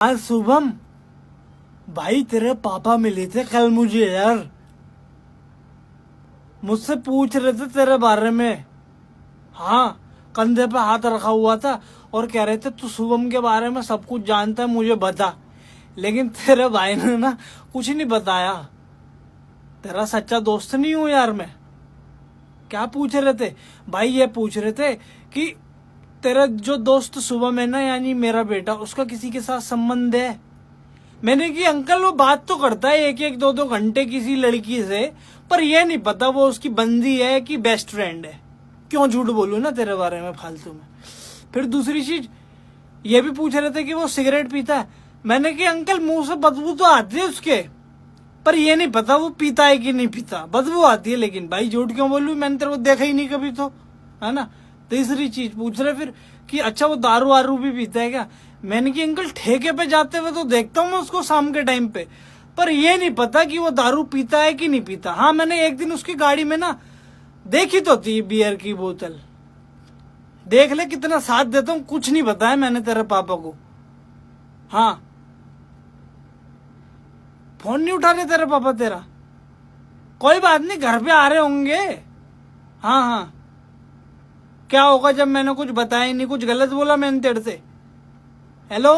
आज शुभम भाई तेरे पापा मिले थे कल मुझे यार, मुझसे पूछ रहे थे तेरे बारे में। हाँ, कंधे पे हाथ रखा हुआ था और कह रहे थे तू शुभम के बारे में सब कुछ जानता है, मुझे बता। लेकिन तेरे भाई ने ना कुछ नहीं बताया। तेरा सच्चा दोस्त नहीं हूं यार मैं। क्या पूछ रहे थे भाई? ये पूछ रहे थे कि तेरा जो दोस्त शुभम है ना, यानी मेरा बेटा, उसका किसी के साथ संबंध है? मैंने कि अंकल वो बात तो करता है एक एक दो दो घंटे किसी लड़की से, पर ये नहीं पता वो उसकी बंदी है कि बेस्ट फ्रेंड है। क्यों झूठ बोलूं ना तेरे बारे में फालतू में। फिर दूसरी चीज ये भी पूछ रहे थे कि वो सिगरेट पीता है। मैंने कि अंकल मुंह से बदबू तो आती है उसके, पर ये नहीं पता वो पीता है कि नहीं पीता। बदबू आती है, लेकिन भाई झूठ क्यों बोलूं, मैंने तेरे को देखा ही नहीं कभी तो, है ना। तीसरी चीज पूछ रहे फिर कि अच्छा वो दारू वारू भी पीता है क्या? मैंने कि अंकल ठेके पे जाते हुए तो देखता हूँ मैं उसको शाम के टाइम पे, पर ये नहीं पता कि वो दारू पीता है कि नहीं पीता। हाँ, मैंने एक दिन उसकी गाड़ी में ना देखी तो थी बियर की बोतल। देख ले कितना साथ देता हूँ, कुछ नहीं बताया मैंने तेरे पापा को। हाँ, फोन नहीं उठा रहे तेरे पापा तेरा? कोई बात नहीं, घर पे आ रहे होंगे। हाँ हाँ, क्या होगा जब मैंने कुछ बताया ही नहीं? कुछ गलत बोला मैंने तेरे से? हेलो।